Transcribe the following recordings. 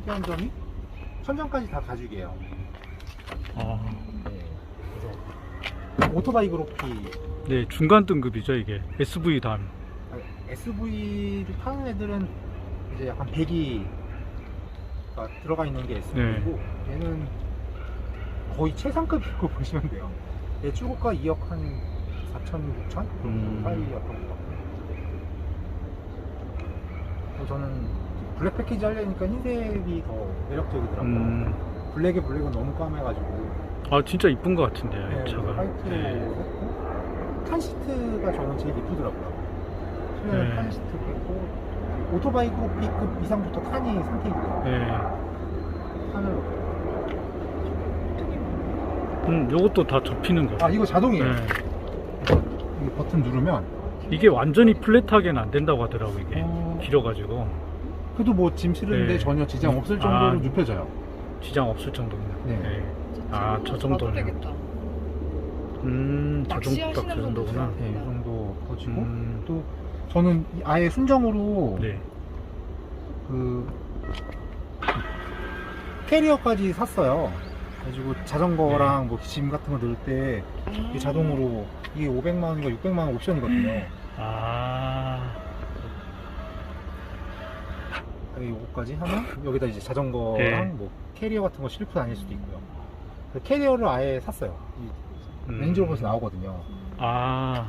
특이한 점이 천장까지 다 가죽이에요. 아, 네. 그래서 오토바이 그로피 네, 중간 등급이죠, 이게. SV 단. SV를 타는 애들은 이제 약간 배기가 들어가 있는 게 SV고 얘는 거의 최상급이라고 보시면 돼요. 얘 출고가 2억 한 4천, 6천 사이였던 것 같고. 저는 블랙 패키지 하려니까 흰색이 더 매력적이더라고요. 블랙은 너무 까매가지고. 아, 진짜 이쁜 것 같은데, 네, 차가. 화이트로 네. 했고 탄 시트가 저는 제일 이쁘더라고요. 실내는 네. 탄 시트 했고 오토바이 그로피급 이상부터 탄이 선택이고요. 네. 탄을 요것도 다 접히는 거. 이거 자동이에요. 네. 이 버튼 누르면 이게 완전히 플랫하게는 안 된다고 하더라고, 이게. 길어가지고. 그래도 뭐 짐 실은데 네. 전혀 지장 없을 정도로 눕혀져요. 지장 없을 정도면. 네. 네. 아, 저 정도는. 되겠다. 딱 저 정도구나. 네, 이 정도 퍼지고 또 저는 아예 순정으로 네. 그 캐리어까지 샀어요. 그래가지고 자전거랑 뭐 짐 같은 거 넣을 때 이게 자동으로 이게 500만 원인가 600만 원 옵션이거든요. 아, 요거까지 하면 여기다 이제 자전거랑 네. 뭐 캐리어 같은 거 싣고 다닐 수도 있고요. 그 캐리어를 아예 샀어요. 이 렌즈로버에서 나오거든요. 아,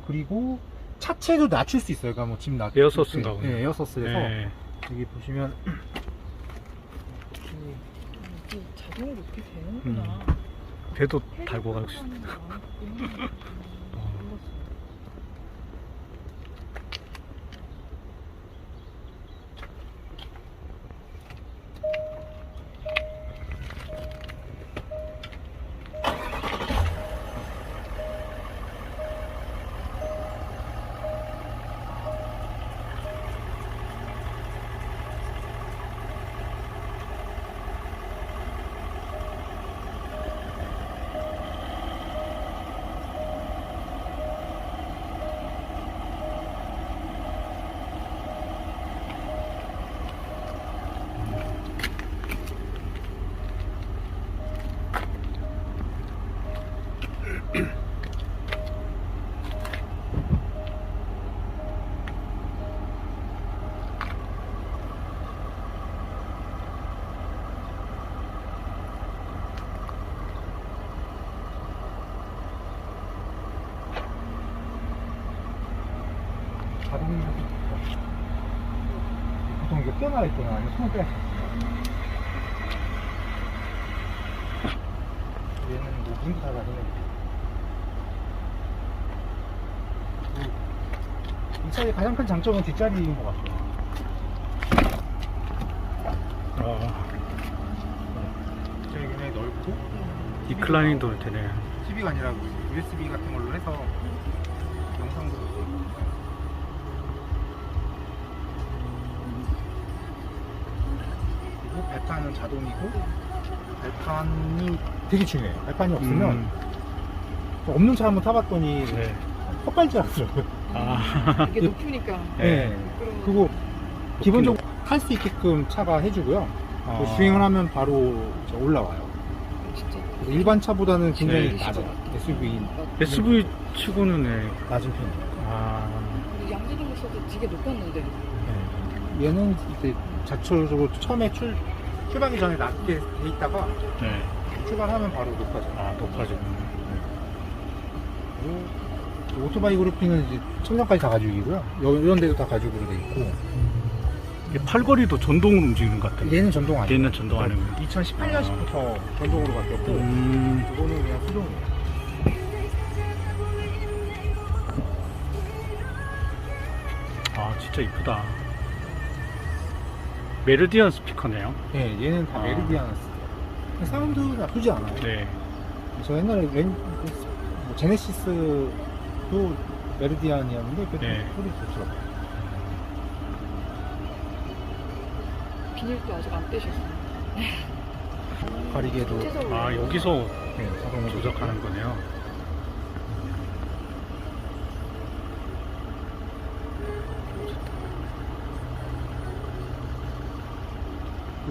그리고 차체도 낮출 수 있어요. 그러니까 뭐 짐 낮. 에어서스인가 보네. 네, 에어서스에서 네. 여기 보시면 자동으로 이렇게 되는구나. 배도 달고 갈 수 있어. 자동이면 보통 이게 껴나와 있거나 아니면 손을 빼야 돼요. 얘는 뭐 문도 닫아주는. 이 차의 가장 큰 장점은 뒷자리인 것 같아요. 뒷자리 굉장히 넓고 리클라이닝도 되네. TV가 아니라 USB 같은 걸로 해서 영상도 볼수 있고. 그리고 발판은 자동이고 발판이 되게 중요해요. 발판이 없으면 없는 차 한번 타봤더니 네. 헛발질 하더라고요. 아, 이게 높으니까. 네. 그리고 기본적으로 탈 수 있게끔 차가 해주고요. 주행을 하면 바로 이제 올라와요. 진짜. 그래서 일반 차보다는 굉장히 네. 낮아요. SUV SV 치고는 네. 낮은 편이에요. 아, 양자전거에서도 되게 높았는데. 네. 얘는 이제 자체적으로 처음에 출발하기 전에 낮게 돼 있다가 네. 출발하면 바로 높아져요. 아, 높아지고. 그리고 오토바이 그룹핑은 이제 천장까지 다 가죽이고요. 이런 데도 다 가죽으로 돼 있고. 이게 팔걸이도 전동으로 움직이는 것 같아요. 얘는 전동 아니에요. 얘는 전동 아니고. 2018년부터 전동으로 바뀌었고 이거는 그냥 수동이에요. 아, 진짜 이쁘다. 메르디안 스피커네요. 네, 얘는 다 메르디안 사운드 나쁘지 않아요. 네. 저 옛날에 뭐 제네시스도 메르디안이었는데 그래도 네. 소리 좋더라고요. 비닐도 아직 안 떼셨어요. 가리개도 아, 여기서 네, 자동으로 조작하는 거네요.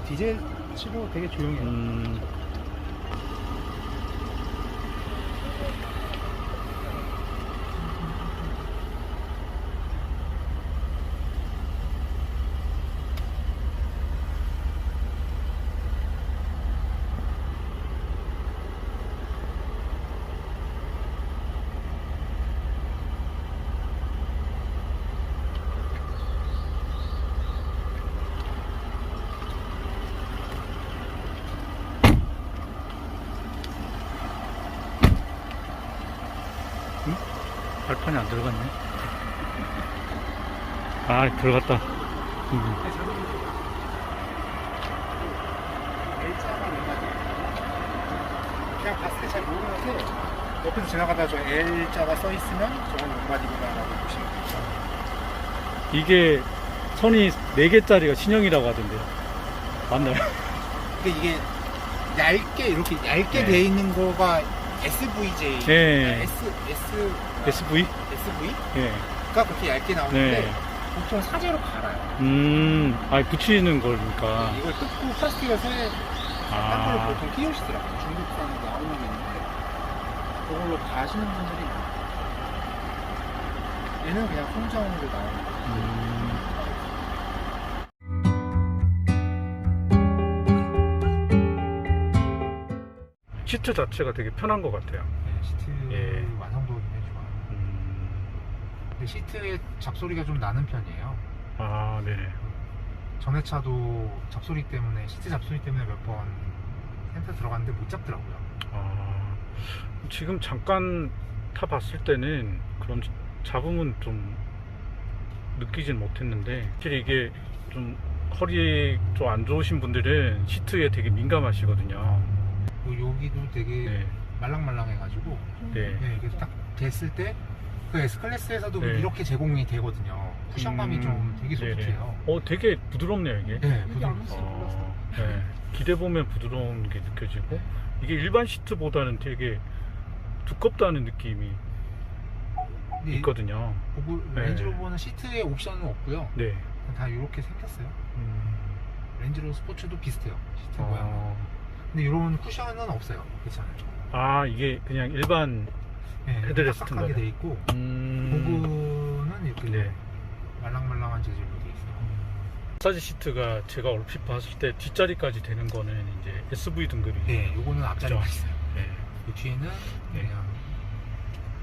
디젤 치고 되게 조용해요. 발판이 안 들어갔네. 아, 들어갔다. L자가 왼발이에요. 그냥 봤을 때 잘 모르는데 옆에서 지나가다 저 L자가 써 있으면 저건 왼발이구나라고 보시면 돼요. 이게 선이 4개짜리가 신형이라고 하던데요. 맞나요? 근데 이게 얇게 이렇게 얇게 네. 돼 있는 거가 SVJ, 네. SV가 SV? 예. 그렇게 얇게 나오는데 네. 보통 사제로 갈아요. 붙이는 거니까. 이걸 뜯고 플라스틱을 딴 걸로 아, 보통 끼우시더라고요. 중국산으로 나오는 게 있는데 그걸로 가시는 분들이 많아요. 얘는 그냥 공정으로 나오는 거예요. 시트 자체가 되게 편한 것 같아요. 네, 시트 예. 완성도는 되게 좋아요. 근데 시트에 잡소리가 좀 나는 편이에요. 아, 네. 전에 차도 잡소리 때문에 시트 잡소리 때문에 몇 번 센터 들어갔는데 못 잡더라고요. 아, 지금 잠깐 타봤을 때는 그런 잡음은 좀 느끼진 못했는데, 확실히 이게 좀 허리 좀 안 좋으신 분들은 시트에 되게 민감하시거든요. 그리고 여기도 되게 네. 말랑말랑해가지고 네. 네, 이게 딱 됐을 때 그 S클래스에서도 네. 이렇게 제공이 되거든요. 쿠션감이 좀 되게 네네. 소프트해요. 되게 부드럽네요, 이게. 네, 이게 안 부드럽고. 몰랐어요. 네. 기대보면 부드러운 게 느껴지고, 이게 일반 시트보다는 되게 두껍다는 느낌이 근데 있거든요. 네. 렌즈로버는 시트에 옵션은 없고요. 네. 다 이렇게 생겼어요. 렌즈로버 스포츠도 비슷해요. 시트 모양은. 아, 근데 이런 쿠션은 없어요. 괜찮아요. 아, 이게 그냥 일반 네, 헤드레스트인가요? 딱딱하게 돼 있고 고그는 이렇게 네. 말랑말랑한 재질로 돼 있어요. 마사지 시트가 제가 얼핏 봤을 때 뒷자리까지 되는 거는 이제 SV 등급이. 네, 요거는 앞자리가 그죠? 있어요. 네. 이 뒤에는 네. 그냥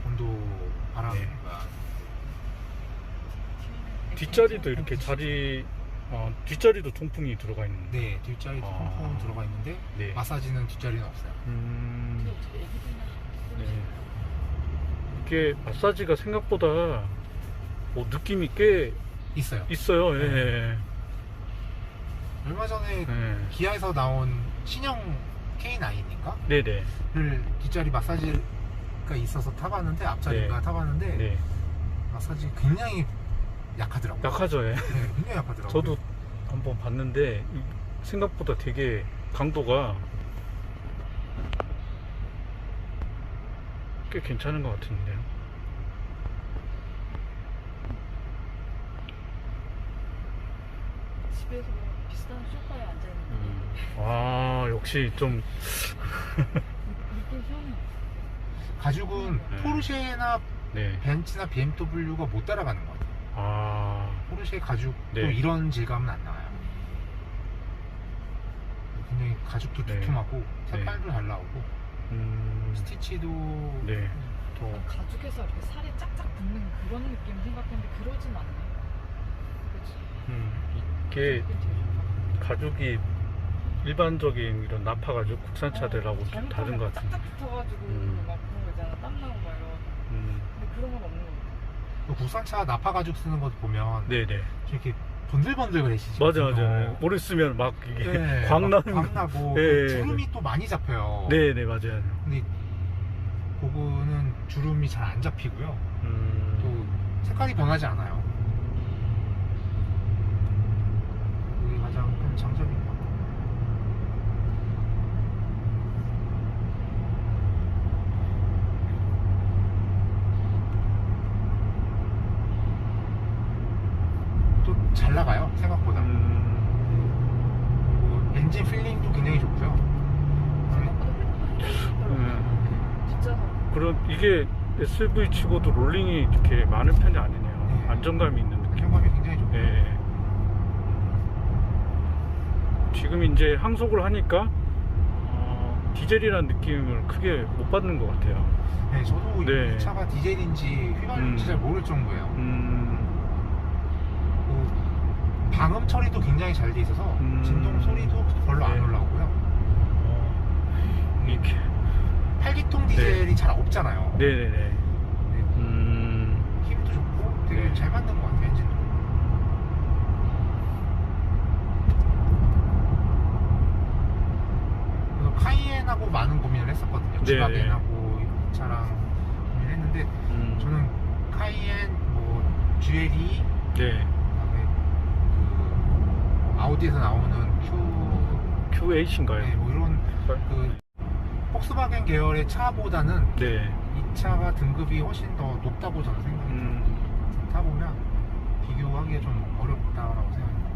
온도 바람 네. 네, 뒷자리도 이렇게 뒷자리도 통풍이 들어가 있는데. 네, 뒷자리도 펑펑 들어가 있는데 네. 마사지는 뒷자리는 없어요. 네. 이게 마사지가 생각보다 느낌이 꽤 있어요. 있어요. 네. 예. 얼마 전에 네. 기아에서 나온 신형 K9인가? 네네. 를 뒷자리 마사지가 있어서 타봤는데 앞자리가 네. 타봤는데 네. 마사지 굉장히 약하더라고요. 약하죠. 예. 네, 굉장히 약하더라고요. 저도 한번 봤는데 생각보다 되게 강도가 꽤 괜찮은 것 같은데요. 집에서 비싼 소파에 앉아 있는데 아, 역시 좀 느낌 시원해. 가죽은 네. 포르쉐나 네. 벤츠나 BMW가 못 따라가는 것 같아요. 아, 포르쉐 가죽도 네. 이런 질감은 안 나와요. 굉장히 가죽도 네. 두툼하고 색깔도 잘 나오고 스티치도 네. 더 가죽에서 이렇게 살이 짝짝 붙는 그런 느낌 생각했는데 그러진 않네. 그치? 이게 가죽이 일반적인 이런 나파 가죽 국산차들하고 좀 다른 것 같은데. 짝짝 붙어가지고 막 그런 거 있잖아. 땀 나고 막 이런. 근데 그런 건 없는 거 같아. 그 국산차 나파 가죽 쓰는 것 보면 네네. 이렇게 번들번들거리시죠. 맞아. 오래 쓰면 막 이게 네, 광 막 나는 광 나고 네, 주름이 또 많이 잡혀요. 네네, 맞아요. 근데 그거는 주름이 잘 안 잡히고요. 또 색깔이 변하지 않아요. 그게 가장 큰 장점인 것 같아요. 또 잘 나가요, 생각보다. 엔진 필링도 굉장히 좋고요. 진짜 그런 이게 SUV 치고도 롤링이 이렇게 많은 편이 아니네요. 네. 안정감이 있는 느낌. 안정감이 굉장히 좋고요. 네. 지금 이제 항속을 하니까 디젤이라는 느낌을 크게 못 받는 것 같아요. 네, 저도 네. 이 차가 디젤인지 휘발유인지 잘 모를 정도예요. 그 방음 처리도 굉장히 잘 돼 있어서 진동 소리도 별로 안 네. 올라오고요. 이렇게. 8기통 디젤이 잘 없잖아요. 네네네. 네, 힘도 좋고 되게 네. 잘 만든 것 같아요, 엔진도. 그래서 카이엔하고 많은 고민을 했었거든요. 네. 지바겐하고 이 차랑 고민을 했는데 저는 카이엔, 뭐 GLE, 네. 그다음에 그 아우디에서 나오는 Q8인가요? 네, 뭐 이런 그 폭스바겐 계열의 차보다는 네. 이 차가 등급이 훨씬 더 높다고 저는 생각이 들어요. 타보면 비교하기가 좀 어렵다라고 생각합니다.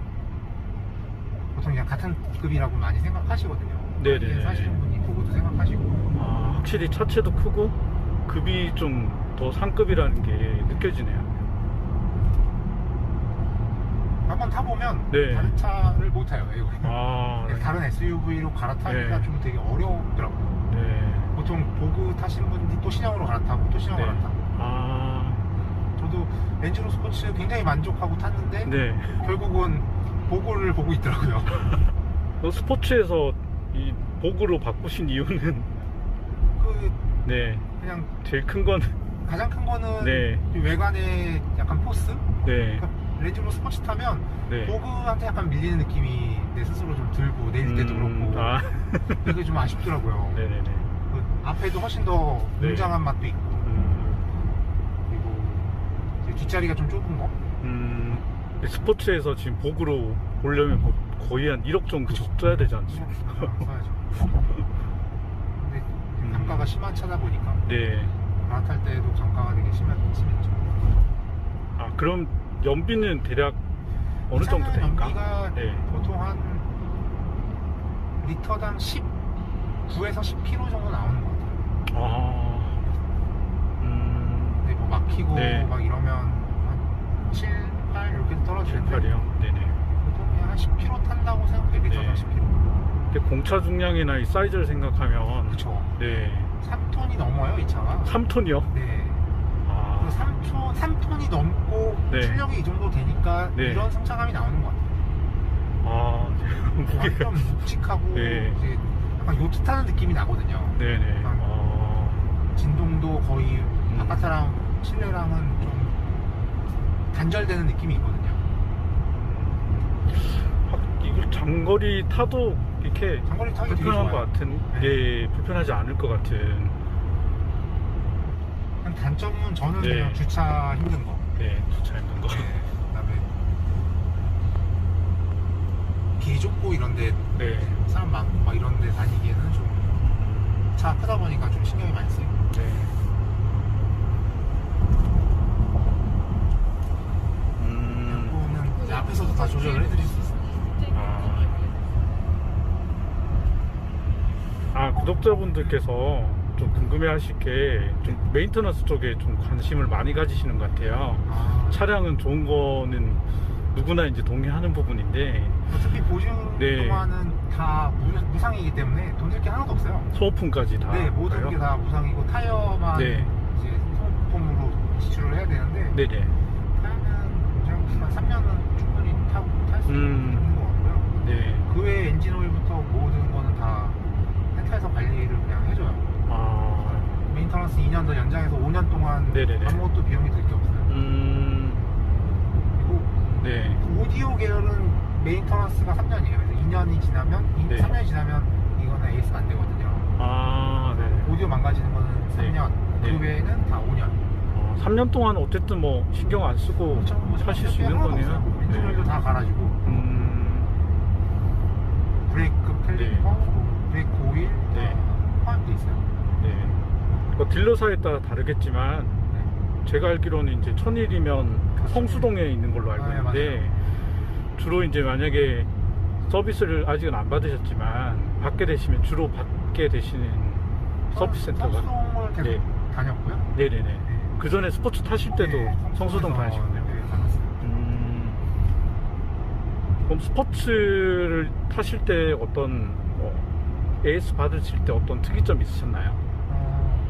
보통 그냥 같은 급이라고 많이 생각하시거든요. 네네. 사시는 분이 보고도 생각하시고. 확실히 차체도 크고 급이 좀 더 상급이라는 게 느껴지네요. 한번 타보면 네. 다른 차를 못 타요, 외국에. 네. 다른 SUV로 갈아타기가 네. 좀 되게 어렵더라고요. 네. 보통 보그 타시는 분들이 또 신형으로 갈아타고 또 신형으로 네. 갈아타고. 저도 렌즈로 스포츠 굉장히 만족하고 탔는데 네. 결국은 보고를 보고 있더라고요. 스포츠에서 이 보그로 바꾸신 이유는 그 네. 그냥 제일 큰 건 가장 큰 거는 네. 이 외관의 약간 포스? 네. 그러니까 렌즈로 스포츠 타면 네. 보그한테 약간 밀리는 느낌이 내 스스로 좀 들고 내릴 때도 그렇고 그게 좀 아쉽더라고요. 네네네. 그 앞에도 훨씬 더 네. 웅장한 맛도 있고 그리고 이제 뒷자리가 좀 좁은 거. 스포츠에서 지금 보그로 보려면 뭐 거의 한 1억 정도 써야 되지 않습니까? 써야죠. 근데 강가가 심한 차다 보니까 네. 갈아탈 때도 강가가 되게 심했죠. 그럼 연비는 대략 어느 이 정도 차는 됩니까? 연비가 네. 보통 한 리터당 9에서 10km 정도 나오는 것 같아요. 근데 뭐 막히고 네. 막 이러면 한 7, 8 이렇게 떨어지는데 8이요? 네네. 보통 그냥 한 10km 탄다고 생각해요. 리터당 네. 10km. 근데 공차 중량이나 이 사이즈를 생각하면 그쵸. 네. 3톤이 넘어요, 이 차가. 3톤이요? 네. 그 3톤이 넘고 네. 출력이 이 정도 되니까 네. 이런 승차감이 나오는 것 같아요. 무게가 완전 묵직하고 네. 이제 약간 요트 타는 느낌이 나거든요. 네네. 진동도 거의 바깥차랑 실내랑은 좀 단절되는 느낌이 있거든요. 이거 장거리 타도 이렇게 장거리 타기 되게 불편한 좋아요. 것 같은 네. 게 불편하지 않을 것 같은. 단점은 저는 네. 그냥 주차 힘든 거. 네, 주차 있는 거. 그다음에 길 좁고 이런데 네. 사람 많고 막 이런데 다니기에는 좀 차 크다 보니까 좀 신경이 많이 쓰여요. 네. 그거는 이제 앞에서도 다 조절을 해드릴 수 있어요. 구독자분들께서 좀 궁금해하실 게 좀 메인터넌스 쪽에 좀 관심을 많이 가지시는 것 같아요. 차량은 좋은 거는 누구나 이제 동의하는 부분인데 어차피 보증 네. 동안은 다 무상이기 때문에 돈 들 게 하나도 없어요. 소모품까지 다. 네, 모든 게 다 무상이고 타이어만 네. 이제 소모품으로 지출을 해야 되는데 네네. 타이어는 제가 보기엔 한 3년은 충분히 탈 수 있는 것 같고요. 네. 그 외에 엔진 오일부터 모든 거는 다 렌탈에서 관리를 그냥 해줘요. 메인터넌스 2년 더 연장해서 5년 동안 네네네. 아무것도 비용이 들 게 없어요. 그리고 네. 오디오 계열은 메인터넌스가 3년이에요. 그래서 2년이 지나면, 네. 3년이 지나면 이거는 AS가 안 되거든요. 네. 오디오 망가지는 거는 3년, 네. 그 외에는 다 5년. 3년 동안 어쨌든 뭐 신경 안 쓰고 사실 수 있는 거네요. 엔진 오일도 다 갈아주고, 브레이크 캘리퍼, 네. 브레이크 오일 네. 다 포함되어 있어요. 네. 뭐 딜러사에 따라 다르겠지만 네. 제가 알기로는 이제 천일이면 성수동에 있는 걸로 알고 아, 네, 있는데 주로 이제 만약에 서비스를 아직은 안 받으셨지만 받게 되시면 주로 받게 되시는 서비스 센터가 성수동을 계속 네. 다녔고요. 네네네. 그 전에 스포츠 타실 때도 네, 성수동 성수동에서, 다니셨네요. 네, 다녔어요. 그럼 스포츠를 타실 때 어떤 AS 받으실 때 어떤 특이점 있으셨나요?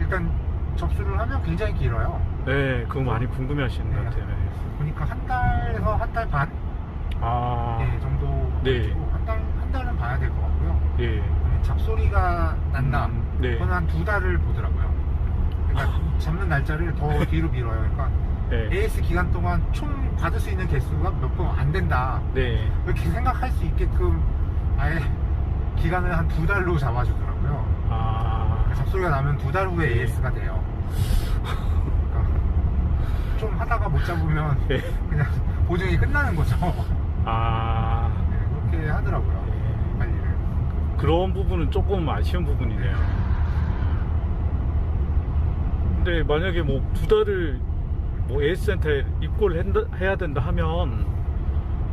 일단 접수를 하면 굉장히 길어요. 네, 그거 많이 궁금해하시는 것 네. 같아요. 보니까 한 달에서 한 달 반 아, 정도 네. 가지고 한 달은 봐야 될 것 같고요. 예. 잡소리가 난다. 네. 그건 한 2달을 보더라고요. 그러니까 잡는 날짜를 더 뒤로 밀어요. 그러니까 네. AS 기간 동안 총 받을 수 있는 개수가 몇 번 안 된다. 네. 이렇게 생각할 수 있게끔 아예 기간을 한 2달로 잡아주더라고요. 아, 잡소리가 나면 2달 후에 네. AS가 돼요. 그러니까 좀 하다가 못 잡으면 네. 그냥 보증이 끝나는 거죠. 아, 네, 그렇게 하더라고요. 네. 관리를. 그런 부분은 조금 아쉬운 부분이네요. 근데 만약에 뭐 2달을 뭐 AS 센터에 입고를 해야 된다 하면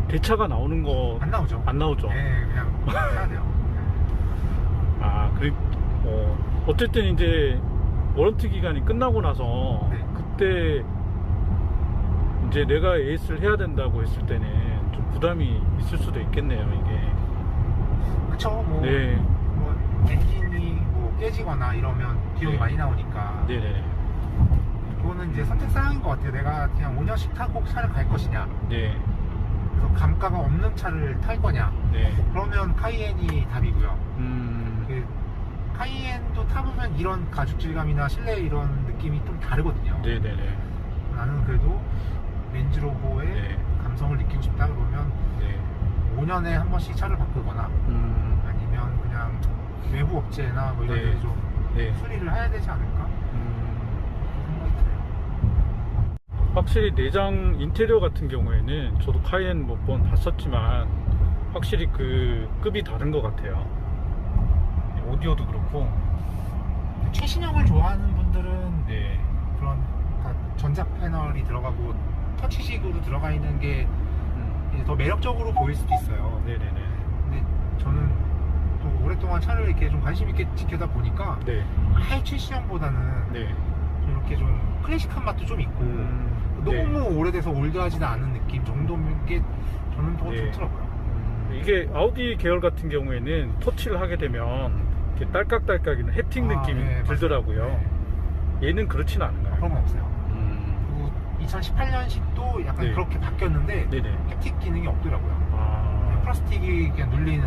대차가 나오는 거 안 나오죠. 안 나오죠? 네, 그냥 해야 돼요. 아, 어쨌든 이제 워런티 기간이 끝나고 나서 네. 그때 이제 내가 AS를 해야 된다고 했을 때는 좀 부담이 있을 수도 있겠네요, 이게. 그쵸. 뭐, 네. 뭐 엔진이 뭐 깨지거나 이러면 비용이 네. 많이 나오니까. 네네. 그거는 이제 선택 사항인 것 같아요. 내가 그냥 5년씩 타고 차를 갈 것이냐, 네. 그래서 감가가 없는 차를 탈 거냐. 네. 그러면 카이엔이 답이고요. 음, 그 카이엔도 타보면 이런 가죽 질감이나 실내 이런 느낌이 좀 다르거든요. 네네네. 나는 그래도 렌즈로버의 네. 감성을 느끼고 싶다 그러면 네. 5년에 한 번씩 차를 바꾸거나 아니면 그냥 외부 업체나 뭐 이런 네. 데서 좀 네. 수리를 해야 되지 않을까 생각이 들어요. 확실히 내장 인테리어 같은 경우에는 저도 카이엔 몇 번 봤었지만 확실히 그 급이 다른 것 같아요. 오디오도 그렇고. 최신형을 좋아하는 분들은 네. 그런 다 전자 패널이 들어가고 터치식으로 들어가 있는 게 이제 더 매력적으로 보일 수도 있어요. 네네네. 근데 저는 또 오랫동안 차를 이렇게 좀 관심 있게 지켜다 보니까 네. 아예 최신형보다는 네. 좀 이렇게 좀 클래식한 맛도 좀 있고 네. 너무 오래돼서 올드하지도 않은 느낌 정도인 게 저는 더 네. 좋더라고요. 이게 아우디 계열 같은 경우에는 터치를 하게 되면 이렇게 딸깍딸깍이는 햅틱 느낌이 네, 들더라고요. 맞아요. 네. 얘는 그렇진 않은가요? 그런 건 없어요. 그리고 2018년식도 약간 네. 그렇게 바뀌었는데 네네. 햅틱 기능이 없더라고요. 아, 플라스틱이 그냥 눌리는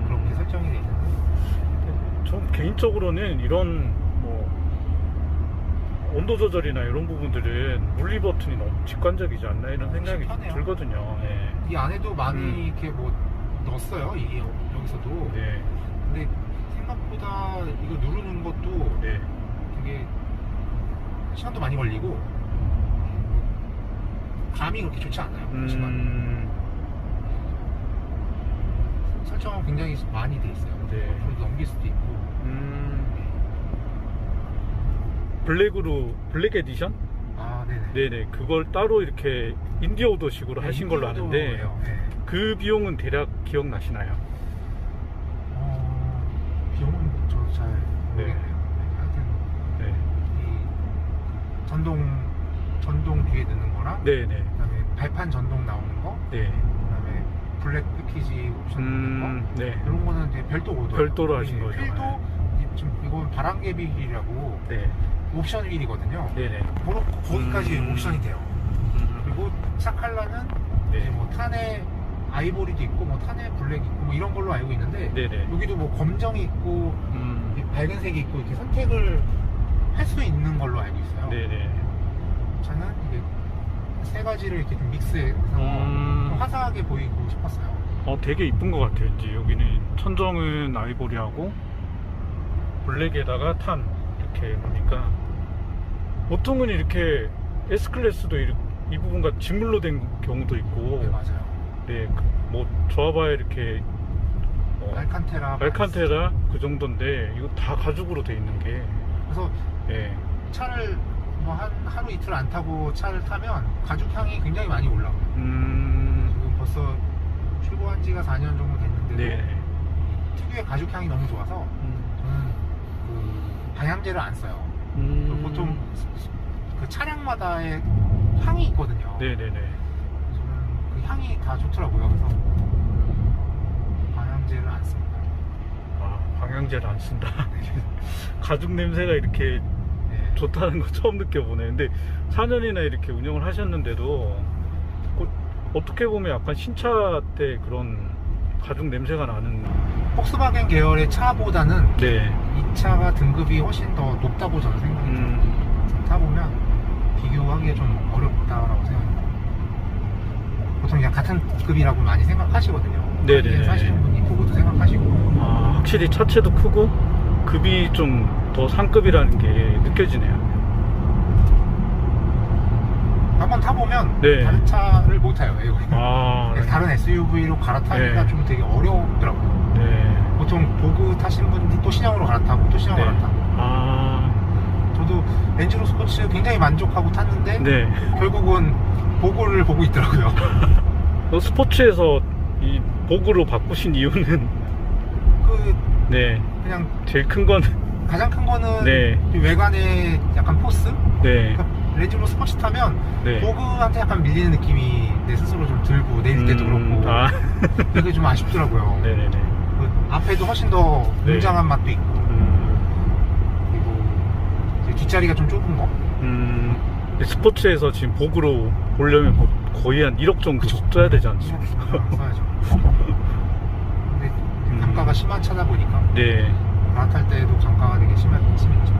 그렇게 설정이 돼 있는데 전 개인적으로는 이런 뭐 온도 조절이나 이런 부분들은 물리 버튼이 너무 직관적이지 않나 이런 생각이 편해요. 들거든요. 네. 이 안에도 많이 이렇게 뭐 넣었어요. 이게 여기서도. 네. 근데 생각보다 이거 누르는 것도 네. 되게 시간도 많이 걸리고 감이 그렇게 좋지 않아요. 시간. 설정은 굉장히 많이 돼 있어요. 네. 앞으로 넘길 수도 있고. 블랙 에디션? 아, 네네. 네네. 그걸 따로 이렇게 인디오더식으로 네, 하신 걸로 아는데 인디오더예요. 네. 그 비용은 대략 기억나시나요? 비용은 저도 잘 모르겠네요. 하여튼 네. 이 전동 뒤에 넣는 거랑 네네. 그다음에 발판 전동 나오는 거, 네. 그다음에 블랙 패키지 옵션 넣는 거 네. 이런 거는 이제 별도로 별도로 하신 거죠. 휠도 지금 이건 바람개비 휠이라고 네. 옵션 휠이거든요. 네네. 거기까지 옵션이 돼요. 그리고 차 컬러는 네. 이제 뭐 탄의 아이보리도 있고 뭐 탄의 블랙 있고 뭐 이런 걸로 알고 있는데 네네. 여기도 뭐 검정이 있고 이 밝은색이 있고 이렇게 선택을 할 수 있는 걸로 알고 있어요. 네네. 저는 이게 세 가지를 이렇게 좀 믹스해서 좀 화사하게 보이고 싶었어요. 되게 이쁜 것 같아요. 이제 여기는 천정은 아이보리하고 블랙에다가 탄 이렇게 보니까 보통은 이렇게 S클래스도 이 부분과 직물로 된 경우도 있고 네, 맞아요. 네, 뭐 좋아봐야 이렇게 알칸테라 그 정도인데 이거 다 가죽으로 돼 있는 게 그래서 네. 차를 뭐 한 하루 이틀 안 타고 차를 타면 가죽 향이 굉장히 많이 올라와요. 음, 지금 벌써 출고한 지가 4년 정도 됐는데도 네. 특유의 가죽 향이 너무 좋아서 저는 그 방향제를 안 써요. 보통 그 차량마다의 향이 있거든요. 네네네. 저는 그 향이 다 좋더라고요. 그래서 방향제를 안 씁니다. 아, 방향제를 안 쓴다. 가죽 냄새가 이렇게 네. 좋다는 거 처음 느껴보네. 근데 4년이나 이렇게 운영을 하셨는데도 어떻게 보면 약간 신차 때 그런 가죽 냄새가 나는. 폭스바겐 계열의 차보다는 네. 이 차가 등급이 훨씬 더 높다고 저는 생각해요. 타보면 비교하기가 좀 어렵다라고 생각합니다. 보통 그냥 같은 급이라고 많이 생각하시거든요. 네네. 사시는 분이 보고도 생각하시고. 아, 확실히 차체도 크고 급이 좀 더 상급이라는 게 느껴지네요. 한번 타보면 네. 다른 차를 못 타요. 아, 네. 다른 SUV로 갈아타기가 네. 좀 되게 어렵더라고요. 네. 보통 보그 타신 분들이 또 신형으로 갈아타고 또 신형으로 네. 갈아타고. 아, 저도 렌즈로 스포츠 굉장히 만족하고 탔는데 네. 결국은 보고를 보고 있더라고요. 스포츠에서 이 복으로 바꾸신 이유는 그 네. 그냥 제일 큰 건 가장 큰 거는 네. 이 외관의 약간 포스? 네. 그러니까 렌즈로 스포츠 타면 네. 보그한테 약간 밀리는 느낌이 내 스스로 좀 들고 내릴 때도 그렇고 아. 그게 좀 아쉽더라고요. 네네네. 그 앞에도 훨씬 더 네. 웅장한 맛도 있고 그리고 이제 뒷자리가 좀 좁은 거. 스포츠에서 지금 복으로 보려면 뭐 거의 한 1억 정도 그쵸. 써야 되지 않죠? 써야죠. 근데 강가가 심한 차다 보니까 네. 갈아탈 때도 강가가 되게 심했죠.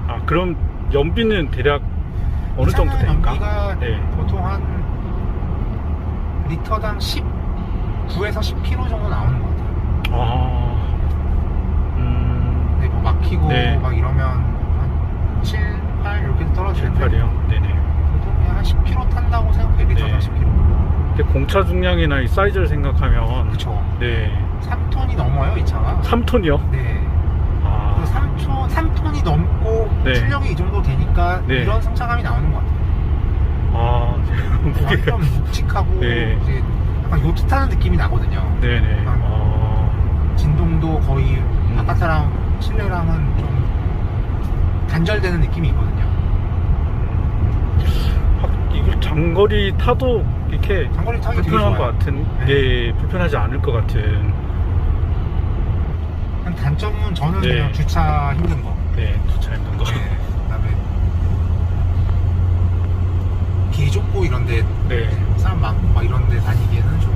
아, 그럼 연비는 대략 어느 이 차는 정도 됩니까? 연비가 네. 보통 한 리터당 9에서 10km 정도 나오는 것 같아요. 아, 근데 뭐 막히고 네. 막 이러면 한 7, 8 이렇게 떨어지는데 8이요? 네네. 보통 그냥 한 10km 탄다고 생각해요. 리터당 네. 10km. 근데 공차 중량이나 이 사이즈를 생각하면 그쵸. 네. 3톤이 넘어요, 이 차가. 3톤이요? 네. 아, 그래서 3톤이 넘고 네. 출력이 이 정도 되니까 네. 이런 승차감이 나오는 것 같아요. 아, 무게가. 완전 묵직하고 네. 이제 약간 요트 타는 느낌이 나거든요. 네네. 아, 진동도 거의 바깥차랑 실내랑은 좀 단절되는 느낌이 있거든요. 이거 장거리 타도 이렇게 장거리 타기 되게 불편한 좋아요. 것 같은 네. 게 불편하지 않을 것 같은. 그냥 단점은 저는 네. 그냥 주차 힘든 거. 네, 주차 힘든 거. 그다음에 길 좁고 이런데 네. 사람 많고 막 이런데 다니기에는 좀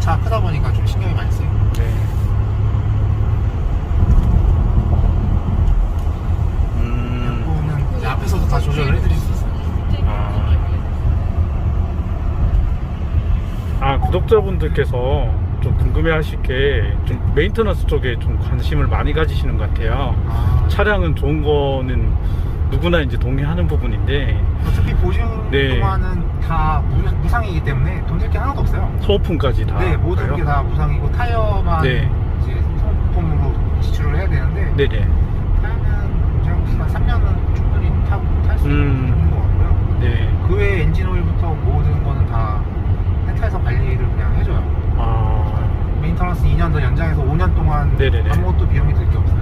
차 크다 보니까 좀 신경이 많이 쓰여요. 네. 이거는 이제 앞에서도 다 조절을 해드릴 수 있어요. 아, 구독자분들께서 좀 궁금해하실 게 좀 메인터넌스 쪽에 좀 관심을 많이 가지시는 것 같아요. 아, 차량은 좋은 거는 누구나 이제 동의하는 부분인데 어차피 보증 네. 동안은 다 무상이기 때문에 돈 들 게 하나도 없어요. 소모품까지 다. 네, 모든 그래요? 게 다 무상이고 타이어만 네. 이제 소모품으로 지출을 해야 되는데 네네. 타이어는 제가 한 3년은 충분히 탈 수 있는 것 같고요. 네. 그 외에 엔진 오일부터 모든 거는 다 펜타에서 관리를 그냥 해줘요. 아, 메인터넌스 2년 더 연장해서 5년 동안 네네네. 아무것도 비용이 들 게 없어요.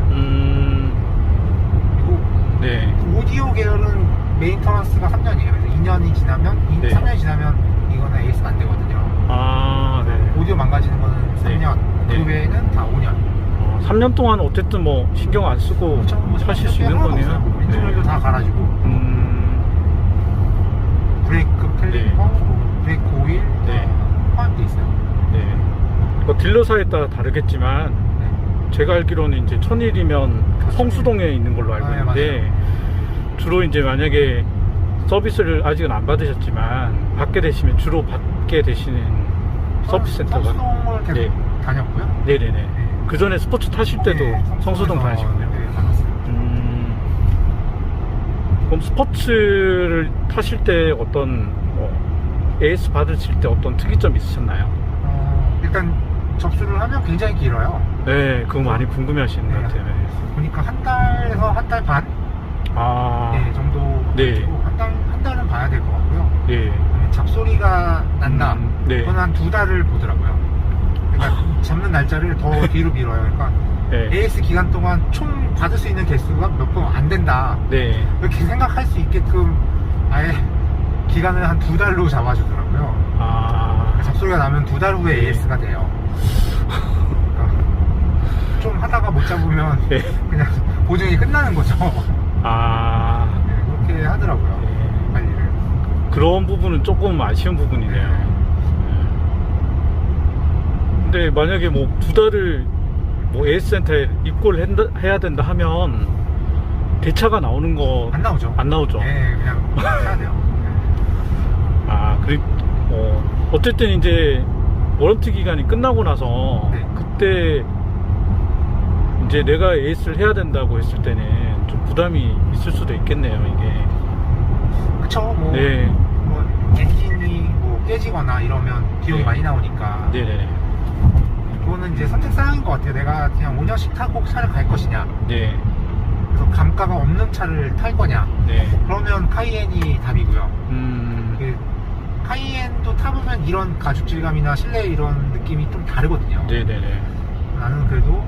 그리고 네. 오디오 계열은 메인터넌스가 3년이에요. 그래서 2년이 지나면, 네. 3년이 지나면 이거는 AS가 안 되거든요. 아, 네. 오디오 망가지는 거는 3년, 네. 그 외에는 다 5년. 3년 동안 어쨌든 뭐 신경 안 쓰고 사실 수 있는 거네요. 엔진 오일도 다 갈아주고, 브레이크 클리퍼, 네. 브레이크 오일 네. 포함되어 있어요. 네. 뭐 딜러사에 따라 다르겠지만 네. 제가 알기로는 이제 천일이면 성수동에 있는 걸로 알고 아, 네, 있는데 주로 이제 만약에 서비스를 아직은 안 받으셨지만 받게 되시면 주로 받게 되시는 서비스 센터가 성수동을 계속 네. 다녔고요. 네네네. 네. 그 전에 스포츠 타실 때도 네, 성수동 성수동에서, 다니시군요. 네, 다녔어요. 그럼 스포츠를 타실 때 어떤 AS 받으실 때 어떤 특이점 있으셨나요? 일단 접수를 하면 굉장히 길어요. 네, 그거 많이 궁금해 하시는 것 같아요. 네. 보니까 한 달에서 한 달 반 아, 정도 네. 가지고 한 달은 봐야 될 것 같고요. 네. 그다음에 잡소리가 난다. 네. 그건 한 2달을 보더라고요. 그러니까 잡는 날짜를 더 뒤로 미뤄요. 그러니까 네. AS 기간 동안 총 받을 수 있는 개수가 몇 번 안 된다. 네. 이렇게 생각할 수 있게끔 아예 기간을 한 2달로 잡아주더라고요. 아, 잡소리가 나면 2달 후에 네. AS가 돼요. 그러니까 좀 하다가 못 잡으면 네. 그냥 보증이 끝나는 거죠. 아, 네, 그렇게 하더라고요. 네. 관리를. 그런 부분은 조금 아쉬운 부분이네요. 근데 만약에 뭐 2달을 뭐 AS센터에 입고를 해야 된다 하면 대차가 나오는 거 안 나오죠. 안 나오죠. 네, 그냥 해야 돼요. 아, 어쨌든 이제 워런티 기간이 끝나고 나서 네. 그때 이제 내가 AS를 해야 된다고 했을 때는 좀 부담이 있을 수도 있겠네요, 이게. 그쵸. 뭐, 네. 뭐 엔진이 뭐 깨지거나 이러면 비용이 네. 많이 나오니까. 네네. 그거는 이제 선택 사항인 것 같아요. 내가 그냥 5년씩 타고 차를 갈 것이냐, 네. 그래서 감가가 없는 차를 탈 거냐. 네. 그러면 카이엔이 답이고요. 음, 카이엔도 타보면 이런 가죽 질감이나 실내 이런 느낌이 좀 다르거든요. 네네네. 나는 그래도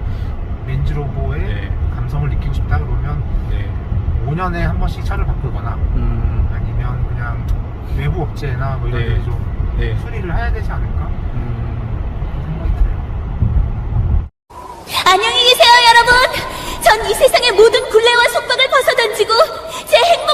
렌즈로버의 네. 감성을 느끼고 싶다 그러면 네. 5년에 한 번씩 차를 바꾸거나 아니면 그냥 외부 업체나 뭐 이런 네. 데서 좀 네. 수리를 해야 되지 않을까 생각이 들어요. 안녕히 계세요, 여러분. 전 이 세상의 모든 굴레와 속박을 벗어던지고 제 행복